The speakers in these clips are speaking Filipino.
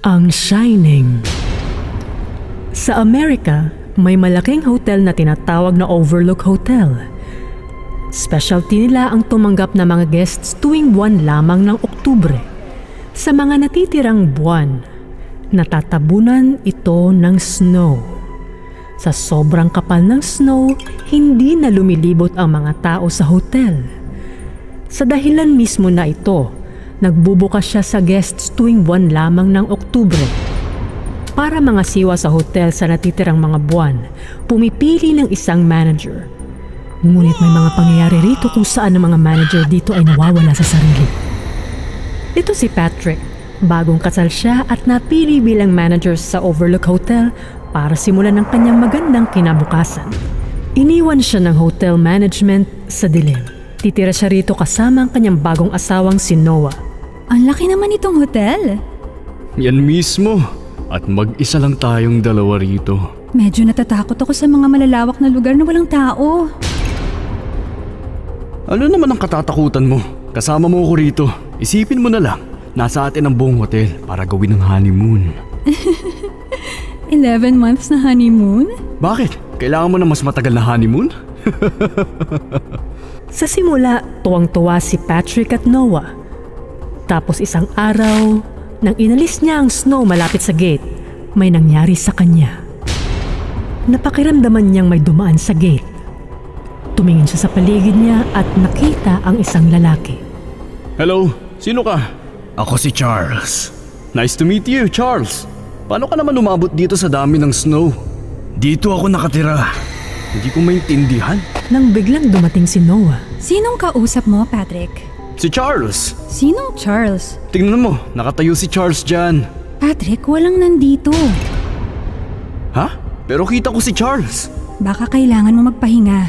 Ang Shining. Sa Amerika, may malaking hotel na tinatawag na Overlook Hotel. Specialty nila ang tumanggap na mga guests tuwing buwan lamang ng Oktubre. Sa mga natitirang buwan, natatabunan ito ng snow. Sa sobrang kapal ng snow, hindi na lumilibot ang mga tao sa hotel. Sa dahilan mismo na ito, nagbubukas siya sa guests tuwing buwan lamang ng Oktubre. Para mga siwa sa hotel sa natitirang mga buwan, pumipili ng isang manager. Ngunit may mga pangyayari rito kung saan ang mga manager dito ay nawawala sa sarili. Ito si Patrick. Bagong kasal siya at napili bilang manager sa Overlook Hotel para simulan ang kanyang magandang kinabukasan. Iniwan siya ng hotel management sa dilim. Titira siya rito kasama ang kanyang bagong asawang si Noah. Ang laki naman itong hotel. Yan mismo. At mag-isa lang tayong dalawa rito. Medyo natatakot ako sa mga malalawak na lugar na walang tao. Ano naman ang katatakutan mo? Kasama mo ako rito. Isipin mo na lang, nasa atin ang buong hotel para gawin ng honeymoon. 11 months na honeymoon? Bakit? Kailangan mo na mas matagal na honeymoon? Sa simula, tuwang-tuwa si Patrick at Noah. Tapos isang araw, nang inalis niya ang snow malapit sa gate, may nangyari sa kanya. Napakiramdaman niyang may dumaan sa gate. Tumingin siya sa paligid niya at nakita ang isang lalaki. Hello, sino ka? Ako si Charles. Nice to meet you, Charles. Paano ka naman umabot dito sa dami ng snow? Dito ako nakatira. Hindi ko maintindihan. Nang biglang dumating si Noah. Sinong kausap mo, Patrick? Si Charles. Sinong Charles? Tingnan mo, nakatayo si Charles dyan. Patrick, walang nandito. Ha? Pero kita ko si Charles. Baka kailangan mo magpahinga.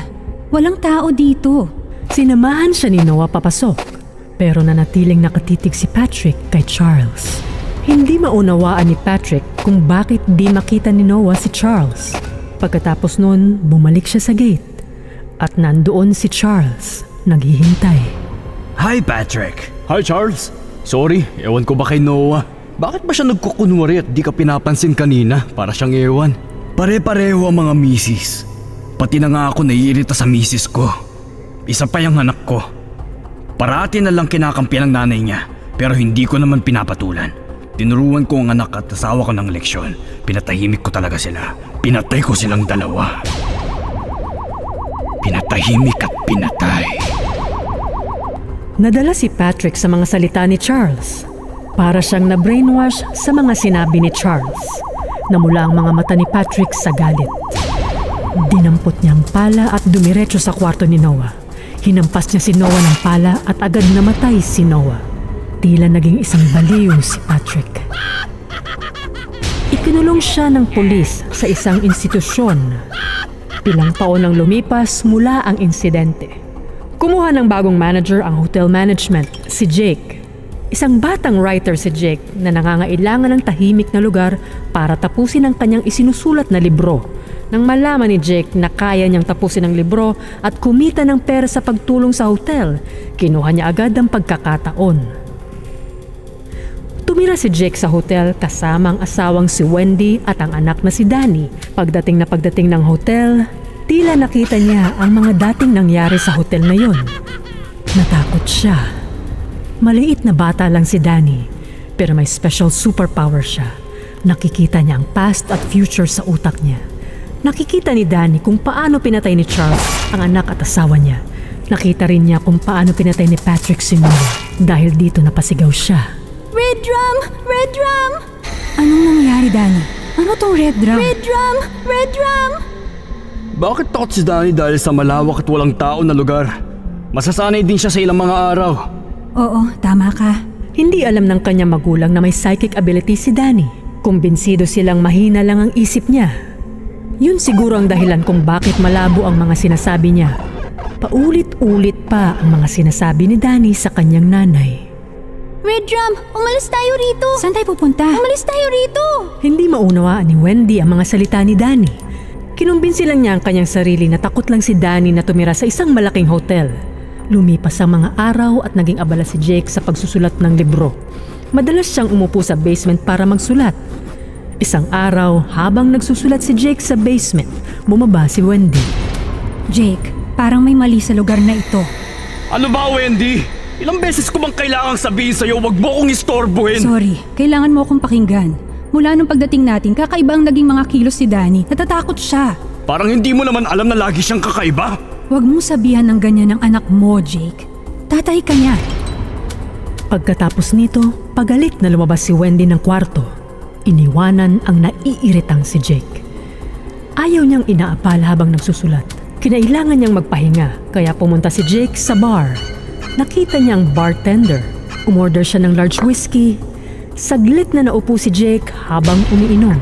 Walang tao dito. Sinamahan siya ni Noah papasok. Pero nanatiling nakatitig si Patrick kay Charles. Hindi maunawaan ni Patrick kung bakit di makita ni Noah si Charles. Pagkatapos nun, bumalik siya sa gate. At nandoon si Charles, naghihintay. Hi, Patrick. Hi, Charles. Sorry, ewan ko ba kay Noah? Bakit ba siya nagkukunwari at di ka pinapansin kanina para siyang ewan? Pare-pareho ang mga misis. Pati na nga ako naiirita sa misis ko. Isa pa yung anak ko. Parati na lang kinakampihan ng nanay niya, pero hindi ko naman pinapatulan. Tinuruan ko ang anak at asawa ko ng leksyon. Pinatahimik ko talaga sila. Pinatay ko silang dalawa. Pinatahimik at pinatay. Nadala si Patrick sa mga salita ni Charles. Para siyang na-brainwash sa mga sinabi ni Charles. Namula ang mga mata ni Patrick sa galit. Dinampot niya ang pala at dumiretso sa kwarto ni Noah. Hinampas niya si Noah ng pala at agad namatay si Noah. Tila naging isang baliw si Patrick. Ikinulong siya ng pulis sa isang institusyon. Ilang taon nang lumipas mula ang insidente. Kumuha ng bagong manager ang hotel management, si Jake. Isang batang writer si Jake na nangangailangan ng tahimik na lugar para tapusin ang kanyang isinusulat na libro. Nang malaman ni Jake na kaya niyang tapusin ang libro at kumita ng pera sa pagtulong sa hotel, kinuha niya agad ang pagkakataon. Tumira si Jake sa hotel kasama ang asawang si Wendy at ang anak na si Danny. Pagdating ng hotel, tila nakita niya ang mga dating nangyari sa hotel na yon. Natakot siya. Maliit na bata lang si Danny, pero may special superpower siya. Nakikita niya ang past at future sa utak niya. Nakikita ni Danny kung paano pinatay ni Charles ang anak at asawa niya. Nakita rin niya kung paano pinatay ni Patrick si Noah. Dahil dito napasigaw siya. Red drum! Red drum! Anong nangyari, Danny? Ano tong red drum? Red drum! Red drum! Bakit takot si Danny dahil sa malawak at walang tao na lugar? Masasanay din siya sa ilang mga araw. Oo, tama ka. Hindi alam ng kanyang magulang na may psychic ability si Danny. Kumbinsido silang mahina lang ang isip niya. Yun siguro ang dahilan kung bakit malabo ang mga sinasabi niya. Paulit-ulit pa ang mga sinasabi ni Danny sa kanyang nanay. Red drum! Umalis tayo rito! Saan tayo pupunta? Umalis tayo rito! Hindi maunawaan ni Wendy ang mga salita ni Danny. Kinumbinsi lang niya ang kanyang sarili na takot lang si Danny na tumira sa isang malaking hotel. Lumipas ang mga araw at naging abala si Jake sa pagsusulat ng libro. madalas siyang umupo sa basement para magsulat. Isang araw, habang nagsusulat si Jake sa basement, bumaba si Wendy. Jake, parang may mali sa lugar na ito. Ano ba, Wendy? Ilang beses ko bang kailangang sabihin sa'yo wag mo akong istorbohin? Sorry, kailangan mo akong pakinggan. Mula nung pagdating natin, kakaiba ang naging mga kilos ni Danny. Natatakot siya. Parang hindi mo naman alam na lagi siyang kakaiba. Huwag mong sabihan ng ganyan ng anak mo, Jake. Tatay ka niya. Pagkatapos nito, pagalit na lumabas si Wendy ng kwarto. Iniwanan ang naiiritang si Jake. Ayaw niyang inaapal habang nagsusulat. Kinailangan niyang magpahinga, kaya pumunta si Jake sa bar. Nakita niya ang bartender. Umorder siya ng large whiskey. Saglit na naupo si Jake habang umiinom.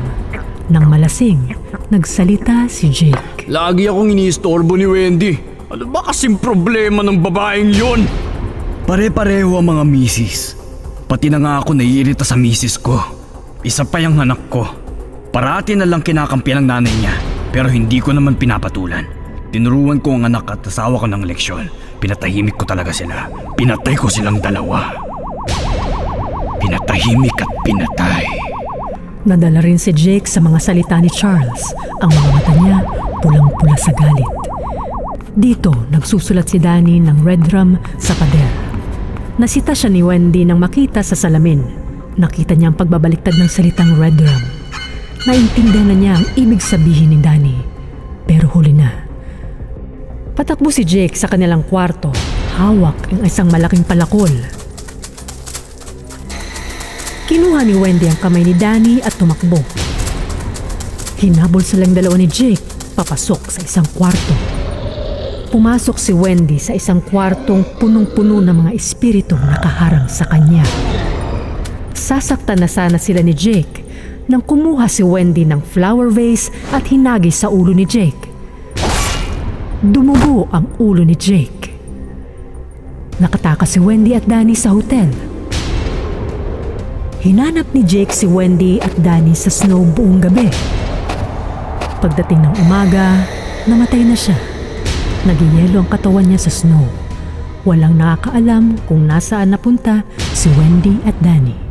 Nang malasing, nagsalita si Jake. Lagi akong iniistorbo ni Wendy. Ano ba kasing problema ng babaeng yon? Pare-pareho ang mga misis. Pati na nga ako naiirita sa misis ko. Isa pa yung anak ko. Parati na lang kinakampihan ng nanay niya, pero hindi ko naman pinapatulan. Tinuruan ko ang anak at asawa ko ng leksyon. Pinatahimik ko talaga sila. Pinatay ko silang dalawa. Pinatahimik at pinatay. Nadala rin si Jake sa mga salita ni Charles. Ang mga mata niya pulang-pula sa galit. Dito, nagsusulat si Danny ng red rum sa pader. Nasita siya ni Wendy nang makita sa salamin. Nakita niya ang pagbabaliktad ng salitang red rum. Naintindihan na niya ang ibig sabihin ni Danny. Pero huli na. Patakbo si Jake sa kanilang kwarto. Hawak ang isang malaking palakol. Kinuha ni Wendy ang kamay ni Danny at tumakbo. Hinabol silang dalawa ni Jake papasok sa isang kwarto. Pumasok si Wendy sa isang kwartong punong-puno ng mga espiritong nakaharang sa kanya. Sasaktan na sana sila ni Jake nang kumuha si Wendy ng flower vase at hinagi sa ulo ni Jake. Dumugo ang ulo ni Jake. Nakatakas si Wendy at Danny sa hotel. Hinanap ni Jake si Wendy at Danny sa snow buong gabi. Pagdating ng umaga, namatay na siya. Nagyayelo ang katawan niya sa snow. Walang nakakaalam kung nasaan napunta si Wendy at Danny.